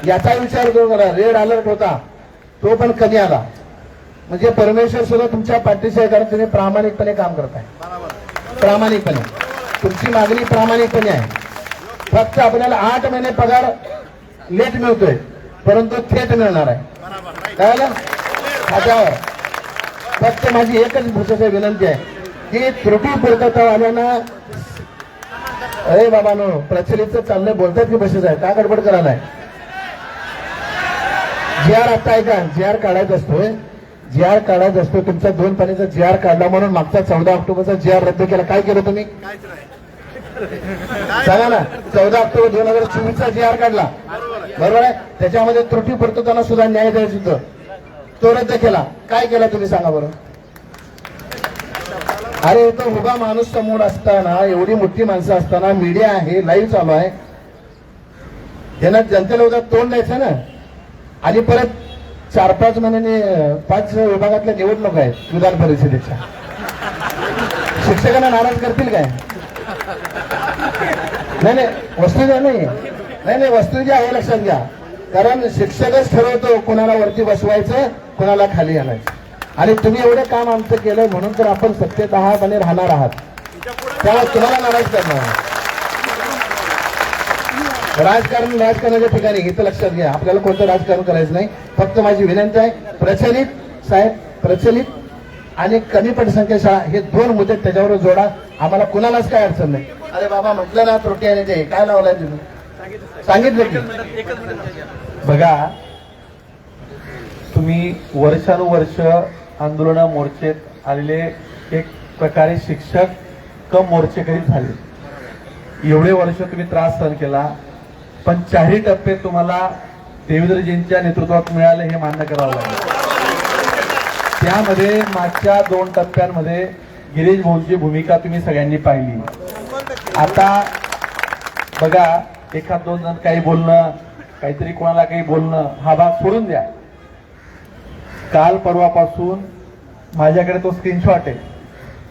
याचा विचार करून करा. रेड अलर्ट होता, तो पण कमी आला. म्हणजे परमेश्वर सुद्धा तुमच्या पाठीशी आहे, कारण तुम्ही प्रामाणिकपणे काम करताय. प्रामाणिकपणे तुमची मागणी प्रामाणिकपणे आहे. फक्त आपल्याला 8 महिने पगार लेट मिळतोय, परंतु थेट मिळणार आहे. कळलं खात्यावर. फक्त माझी एकच भुसेसाहेब विनंती आहे की त्रुटी पूर्ततावाल्यांना, अरे बाबांनो, प्रचलितचं चाललंय बोलतात की भुसेसाहेब, का गडबड करायला आहे. GR आता ऐका, GR काढायचा असतोय, GR काढायचा असतो. तुमचा 2 पाण्याचा GR काढला म्हणून मागचा 14 ऑक्टोबरचा GR रद्द केला. काय केलं तुम्ही सांगा ना. 14 ऑक्टोबर 2024चा GR काढला, बरोबर आहे. त्याच्यामध्ये त्रुटी पूर्तताना सुद्धा न्याय द्यायचं होतं, तो रद्द केला. काय केला तुम्ही सांगा बरं. अरे तो उभा माणूस समोर असताना, एवढी मोठी माणसं असताना, मीडिया आहे, लाईव्ह चालू आहे, त्यांना जनतेला उद्या तोंड द्यायचं ना. आणि परत 4-5 महिन्यांनी 5 विभागातल्या निवडणूक आहेत विधान परिषदेच्या. शिक्षकांना नाराज करतील काय. नाही वस्तुजा नाही, नाही वस्तुजा आहे, लक्षात घ्या. कारण शिक्षकच ठरवतो कोणाला वरती बसवायचं, कोणाला खाली आणायचं. आणि तुम्ही एवढं काम आमचं केलं म्हणून तर आपण सत्तेत आहात आणि राहणार आहात. त्यामुळे तुम्हाला नाराज करणार. राजकारणाच्या ठिकाणी इथं लक्षात घ्या, आपल्याला कोणतं राजकारण करायचं नाही. फक्त माझी विनंती आहे, प्रचलित साहेब, प्रचलित आणि कमी पटसंख्या शाळा हे 2 मुद्दे त्याच्यावर जोडा. आम्हाला कुणालाच काय अडचण नाही. अरे बाबा म्हटलं ना त्रुटी आणि ते काय लावलाय तुम्ही, सांगितलं की. बघा, तुम्ही वर्षानुवर्ष आंदोलन मोर्चेत आलेले, एक प्रकारे शिक्षक कम मोर्चेकरी झाले. एवढे वर्ष तुम्ही त्रास सहन केला, पण 4ही टप्पे तुम्हाला देवेंद्रजींच्या नेतृत्वात मिळाले हे मान्य करावं लागेल. त्यामध्ये मागच्या 2 टप्प्यांमध्ये गिरीश भाऊंची भूमिका तुम्ही सगळ्यांनी पाहिली. आता बघा, 1-2 जण काही बोलणं, काहीतरी कोणाला काही बोलणं, हा भाग सोडून द्या. काल परवापासून माझ्याकडे तो स्क्रीनशॉट आहे.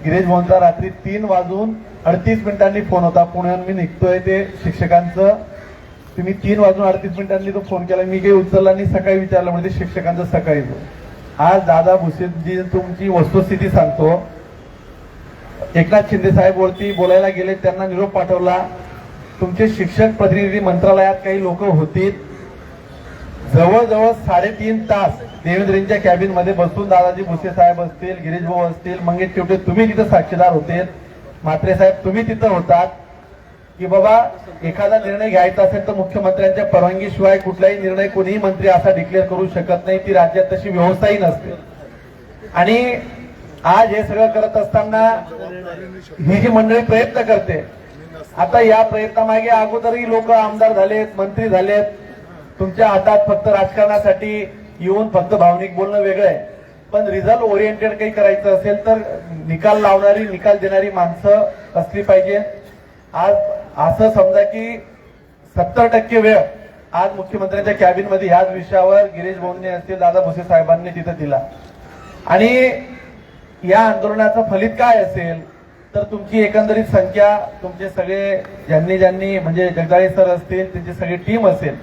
गिरीश भाऊंचा रात्री 3:38 फोन होता. पुण्याहून मी निघतोय ते शिक्षकांचं. तुम्ही 3:38 तो फोन केला, मी काही उचलला नाही. सकाळी विचारलं म्हणजे शिक्षकांचं सकाळी. आज दादा भुसेजी तुमची वस्तुस्थिती सांगतो. एकनाथ शिंदे साहेब वरती बोलायला गेले, त्यांना निरोप पाठवला. तुमचे शिक्षक प्रतिनिधी मंत्रालयात काही लोक होती, जवळजवळ 3.5 तास देवेंद्रजींच्या कॅबिन मध्ये बसून दादाजी भुसे साहेब असतील, गिरीश भाऊ असतील, मंगेश शेवटे तुम्ही तिथं साक्षीदार होते, म्हात्रे साहेब तुम्ही तिथं होतात, की बाबा एखादा निर्णय घ्यायचा असेल तर मुख्यमंत्र्यांच्या परवानगीशिवाय कुठलाही निर्णय कोणीही मंत्री असा डिक्लेअर करू शकत नाही. ती राज्यात तशी व्यवस्थाही नसते. आणि आज हे सगळं करत असताना ही जी मंडळी प्रयत्न करते, आता या प्रयत्नामागे अगोदरही लोक आमदार झालेत, मंत्री झालेत. तुमच्या हातात फक्त राजकारणासाठी येऊन फक्त भावनिक बोलणं वेगळं आहे, पण रिझल्ट ओरिएंटेड काही करायचं असेल तर निकाल लावणारी, निकाल देणारी माणसं असली पाहिजे. आज असं समजा की 70% वेळ आज मुख्यमंत्र्यांच्या कॅबिनमध्ये ह्याच विषयावर गिरीश भाऊंनी असतील, दादा भुसे साहेबांनी तिथं दिला. आणि या आंदोलनाचं फलित काय असेल तर तुमची एकंदरीत संख्या, तुमचे सगळे ज्यांनी म्हणजे जगदाळे सर असतील, त्यांची सगळी टीम असेल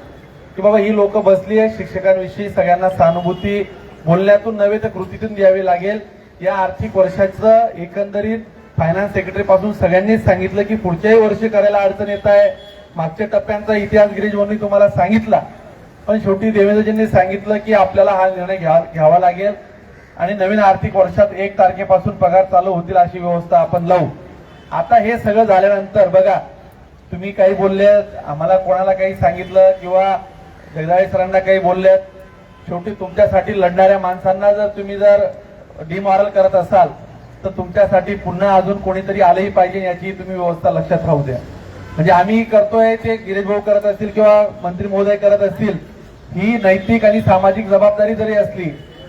की बाबा ही लोक बसली आहे, शिक्षकांविषयी सगळ्यांना सहानुभूती बोलण्यातून नव्हे तर कृतीतून द्यावी लागेल. या आर्थिक वर्षाचं एकंदरीत फायनान्स सेक्रेटरी पासून सगळ्यांनीच सांगितलं की पुढच्याही वर्षी करायला अडचण येत आहे. मागच्या टप्प्यांचा इतिहास गिरीश भाऊंनी तुम्हाला सांगितला, पण शेवटी देवेंद्रजींनी सांगितलं की आपल्याला हा निर्णय घ्यावा लागेल आणि नवीन आर्थिक वर्षात 1 तारखेपासून पगार चालू होतील अशी व्यवस्था आपण लावू. आता हे सगळं झाल्यानंतर बघा, तुम्ही काही बोलले, आम्हाला कोणाला काही सांगितलं किंवा जगदाळे सरांना काही बोललेत, शेवटी तुमच्यासाठी लढणाऱ्या माणसांना जर तुम्ही जर डिमॉरल करत असाल तर तुमच्यासाठी पुन्हा अजून कोणीतरी आलंही पाहिजे याची तुम्ही व्यवस्था लक्षात राहू द्या. म्हणजे आम्ही करतोय ते गिरीश भाऊ करत असतील किंवा मंत्री महोदय करत असतील, ही नैतिक आणि सामाजिक जबाबदारी जरी असली,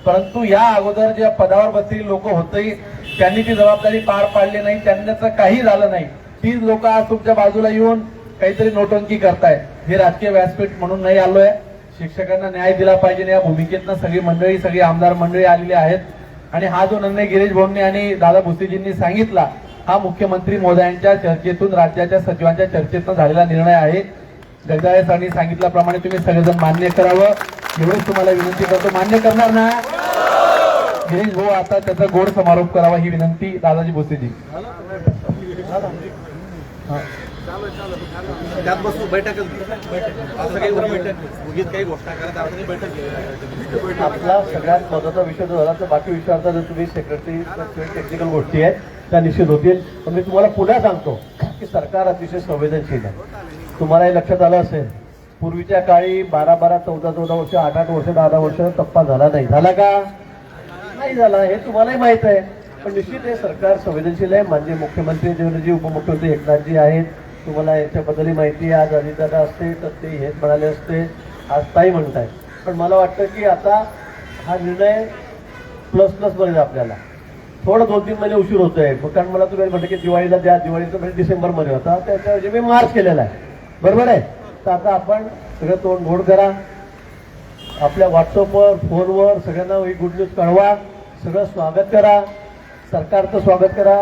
परंतु या अगोदर ज्या पदावर बसलेली लोक होते त्यांनी ती जबाबदारी पार पाडली नाही, त्यांचं काही झालं नाही. तीच लोक आज तुमच्या बाजूला येऊन काहीतरी नोटंकी करतायत. हे राजकीय व्यासपीठ म्हणून नाही आलोय, शिक्षकांना न्याय दिला पाहिजे या भूमिकेतनं सगळी मंडळी, सगळी आमदार मंडळी आलेली आहेत. आणि हा जो निर्णय गिरीश भाऊंनी आणि दादा भुसेजींनी सांगितला, हा मुख्यमंत्री महोदयांच्या चर्चेतून, राज्याच्या सचिवांच्या चर्चेतून झालेला निर्णय आहे. जगदाळे सरांनी सांगितल्याप्रमाणे तुम्ही सगळेजण मान्य करावं एवढीच तुम्हाला विनंती करतो. मान्य करणार ना गिरीश भाऊ? आता त्याचा गोड समारोप करावा ही विनंती दादाजी भुसेजी. त्यात बसू बैठक असं काही बैठक उगीच काही घोषणा करत आपण बैठक. आपला सगळ्यात महत्वाचा विषय जो झाला तर बाकी विषयाचा जर तुम्ही सेक्रेटरी टेक्निकल गोष्टी आहेत त्या निश्चित होतील. पण मी तुम्हाला पुन्हा सांगतो की सरकार अतिशय संवेदनशील आहे. तुम्हाला हे लक्षात आलं असेल, पूर्वीच्या काळी 12-12, 14-14 वर्ष, 8-8 वर्ष, 10-10 वर्ष टप्पा झाला नाही. झाला का? नाही झाला, हे तुम्हालाही माहित आहे. पण निश्चित हे सरकार संवेदनशील आहे. म्हणजे मुख्यमंत्री देवेंद्रजी, उपमुख्यमंत्री एकनाथजी आहेत, तुम्हाला याच्याबद्दलही माहिती आहे. आज अजितदादा असते तर ते हेच म्हणाले असते, आज ताई म्हणताय. पण मला वाटतं की आता हा निर्णय प्लस मध्ये आपल्याला थोडं 2-3 महिने उशीर होतोय. कारण मला तुम्ही म्हटलं की दिवाळीला द्या, दिवाळीचा म्हणजे डिसेंबरमध्ये होता, त्याच्या मी मार्च केलेला आहे, बरोबर आहे. तर आता आपण सगळं तोंड घोड करा, आपल्या व्हॉट्सअपवर, फोनवर सगळ्यांना ही गुड न्यूज कळवा, सगळं स्वागत करा, सरकारचं स्वागत करा,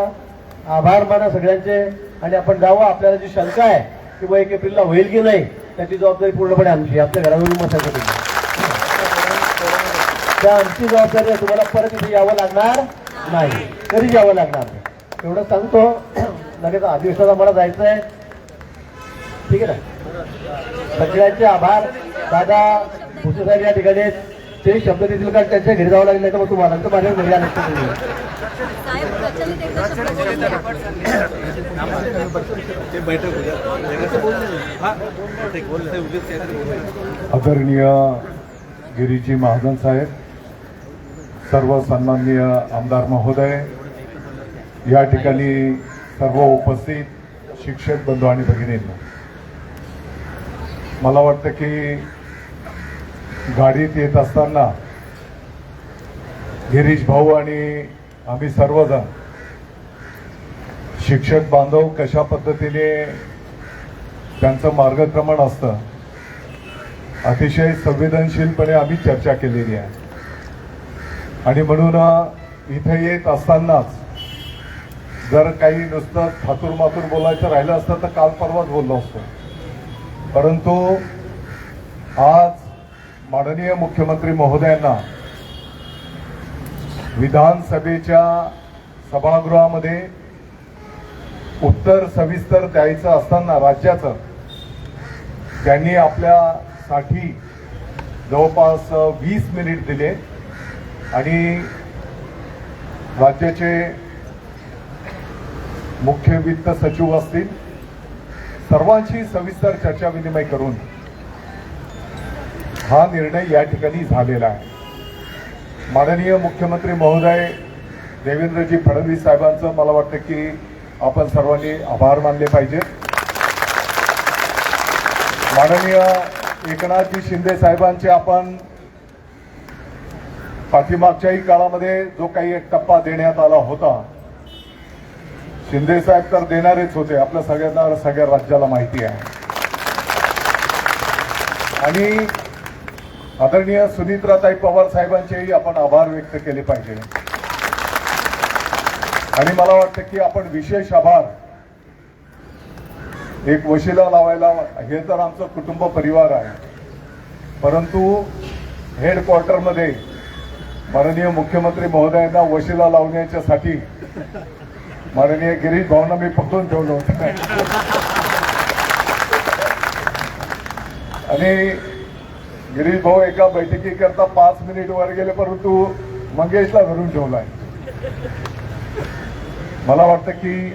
आभार माना सगळ्यांचे. आणि आपण जावं. आपल्याला जी शंका आहे की 1 एप्रिलला होईल की नाही, त्याची जबाबदारी पूर्णपणे आमची, आपल्या घराजवळून मसायचं त्या आमची जबाबदारी आहे. तुम्हाला परत इथे यावं लागणार नाही, कधीच यावं लागणार नाही, एवढं सांगतो. लगेच अधिवेशनाला मला जायचं आहे, ठीक आहे ना. सगळ्यांचे आभार. दादा भुसे साहेब या ठिकाणी ते शब्द देतील का त्यांच्या घरी जावं लागेल, नाही तर मग तुम्हाला तर माझ्या घरी आलं ते बैठक आदरणीय गिरीजी महाजन साहेब, सर्व सन्माननीय आमदार महोदय, या ठिकाणी सर्व उपस्थित शिक्षक बंधू आणि भगिनींना, मला वाटतं की गाडीत येत असताना गिरीश भाऊ आणि आम्ही सर्वजण शिक्षक बांधव कशा पद्धतीने त्यांचं मार्गक्रमण असतं अतिशय संवेदनशीलपणे आम्ही चर्चा केलेली आहे. आणि म्हणून इथे येत असतानाच जर काही नुसतं थातूरमातूर बोलायचं राहिलं असतं तर काल परवाच बोललो असतो. परंतु आज माननीय मुख्यमंत्री महोदयांना विधानसभेच्या सभागृहामध्ये उत्तर सविस्तर द्यायचं असताना राज्याचं, त्यांनी आपल्यासाठी जवळपास 20 मिनिट दिले आणि राज्याचे मुख्य वित्त सचिव असतील सर्वांशी सविस्तर चर्चा विनिमय करून हा निर्णय या ठिकाणी झालेला आहे. माननीय मुख्यमंत्री महोदय देवेंद्रजी फडणवीस साहेबांचं मला वाटतं की आपण सर्वांनी आभार मानले पाहिजेत. माननीय एकनाथजी शिंदे साहेबांचे आपण पाठीमागच्याही काळामध्ये जो काही एक टप्पा देण्यात आला होता, शिंदे साहेब तर देणारेच होते, आपल्या सगळ्यांना सगळ्या राज्याला माहिती आहे. आणि आदरणीय सुनीत्राताई पवार साहेबांचेही आपण आभार व्यक्त केले पाहिजे. आणि मला वाटतं की आपण विशेष आभार एक वशिला लावायला, हे तर आमचं कुटुंब परिवार आहे, परंतु हेडक्वार्टरमध्ये माननीय मुख्यमंत्री महोदयांना वशिला लावण्याच्यासाठी माननीय गिरीश भाऊंना मी पकडून ठेवलं होतं. आणि गिरीश भाऊ एका बैठकीकरता 5 मिनिट वर गेले, परंतु मंगेशला धरून ठेवलाय. मला वाटतं की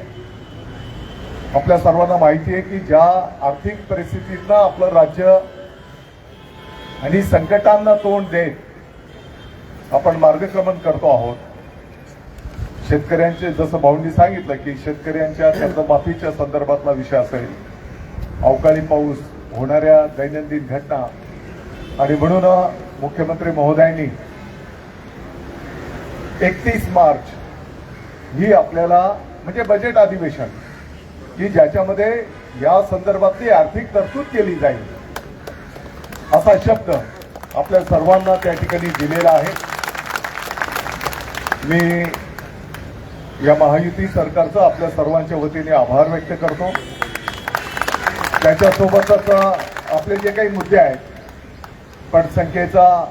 आपल्या सर्वांना माहिती आहे की ज्या आर्थिक परिस्थितीतनं आपलं राज्य आणि संकटांना तोंड देत आपण मार्गक्रमण करतो आहोत. शेतकऱ्यांचे, जसं भाऊंनी सांगितलं की शेतकऱ्यांच्या कर्जमाफीच्या संदर्भातला विषय असेल, अवकाळी पाऊस, होणाऱ्या दैनंदिन घटना, आणि म्हणून मुख्यमंत्री महोदयांनी 31 मार्च ही आपल्याला म्हणजे बजेट अधिवेशन की ज्याच्यामध्ये या संदर्भातली आर्थिक तरतूद केली जाईल असा शब्द आपल्या सर्वांना त्या ठिकाणी दिलेला आहे. मी या महायुती सरकारचा आपल्या सर्वांच्या वतीने आभार व्यक्त करतो. त्याच्यासोबतच आपले जे काही मुद्दे आहेत, पटसंख्येचा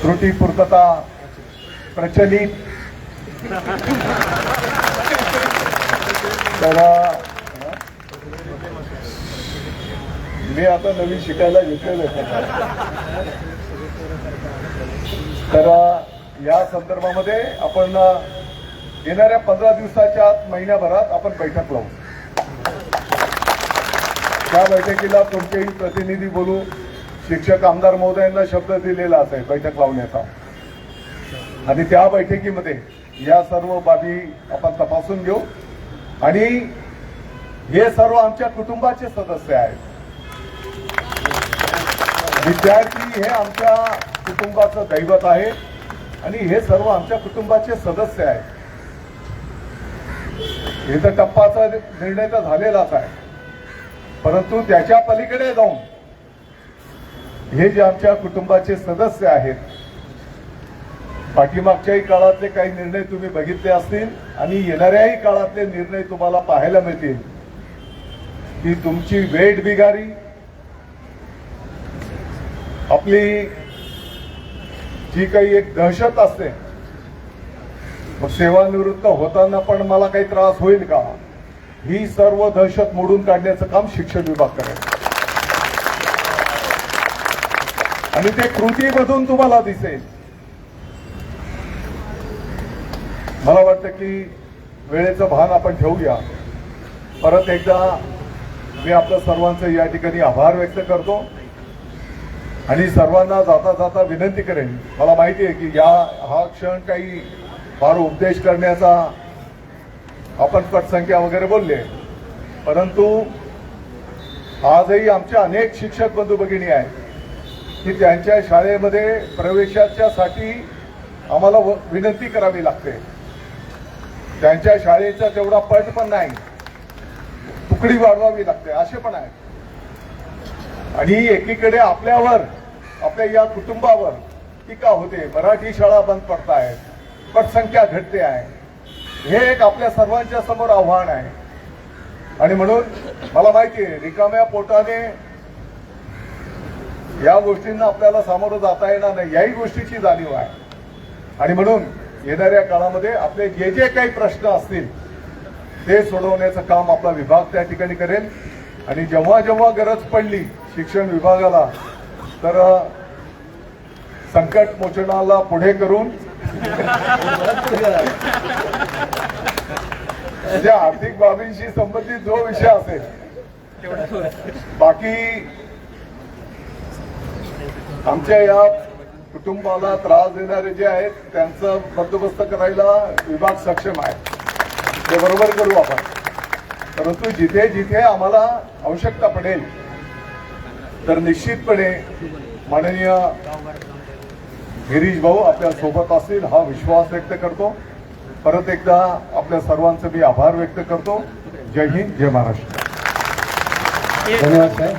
त्रुटी पूर्तता, प्रचलित, तर मी आता नवीन शिकायला घेतलेलं आहे. तर या संदर्भामध्ये आपण येणाऱ्या 15 दिवसाच्या आत, महिन्याभरात आपण बैठक लावू. त्या बैठकीला तुमचेही प्रतिनिधी बोलू. शिक्षक आमदार महोदयांना शब्द दिलेलाच आहे बैठक लावण्याचा, आणि त्या बैठकीमध्ये या सर्व बाबी आपण तपासून घेऊ. आणि हे सर्व आमच्या कुटुंबाचे सदस्य आहेत. विद्यार्थी हे आमच्या कुटुंबाचं दैवत आहे आणि हे सर्व आमच्या कुटुंबाचे सदस्य आहेत. हे तर टप्पाचा निर्णय तर झालेलाच आहे, परंतु त्याच्या पलीकडे जाऊन हे जे आमच्या कुटुंबाचे सदस्य आहेत, पाठीमागच्याही काळातले काही निर्णय तुम्ही बघितले असतील आणि येणाऱ्याही काळातले निर्णय तुम्हाला पाहायला मिळतील की तुमची वेठ बिगारी, आपली जी काही एक दहशत असते, मग सेवानिवृत्त होताना पण मला काही त्रास होईल का, ही सर्व दहशत मोडून काढण्याचं काम शिक्षण विभाग करेल. आणि ते कृतीमधून तुम्हाला दिसेल. मला वाटतं की वेळेचं भान आपण ठेवूया. परत एकदा मी आपल्या सर्वांचं या ठिकाणी आभार व्यक्त करतो आणि सर्वांना जाता जाता विनंती करेन. मला माहिती आहे की हा क्षण काही फार उपदेश करण्याचा, आपण पटसंख्या वगैरे बोलले, परंतु आजही आमच्या अनेक शिक्षक बंधू भगिनी आहेत की त्यांच्या शाळेमध्ये प्रवेशाच्यासाठी आम्हाला विनंती करावी लागते. त्यांच्या शाळेचा तेवढा पट पण नाही, तुकडी वाढवावी लागते, असे पण आहे. आणि एकीकडे आपल्यावर, आपल्या या कुटुंबावर टीका होते, मराठी शाळा बंद पडतायत, पटसंख्या घटते आहे. हे एक आपल्या सर्वांच्या समोर आव्हान आहे. आणि म्हणून मला माहिती आहे रिकाम्या पोटाने या गोष्टींना आपल्याला सामोरं जाता येणार नाही, याही गोष्टीची जाणीव आहे. आणि म्हणून येणाऱ्या काळामध्ये आपले जे जे काही प्रश्न असतील ते सोडवण्याचं काम आपला विभाग त्या ठिकाणी करेल. आणि जेव्हा जेव्हा गरज पडली शिक्षण विभागाला, तर संकट मोचनाला पुढे करून म्हणजे आर्थिक बाबींशी संबंधित जो विषय असेल, बाकी आमच्या या कुटुंबाला त्रास देणारे जे आहेत त्यांचा बंदोबस्त करायला विभाग सक्षम आहे, ते बरोबर करू आपण. परंतु जिथे जिथे आम्हाला आवश्यकता पडेल तर निश्चितपणे माननीय गिरीश भाऊ आपल्या सोबत असतील हा विश्वास व्यक्त करतो. परत एकदा आपल्या सर्वांचे मी आभार व्यक्त करतो. जय हिंद, जय महाराष्ट्र. धन्यवाद साहेब.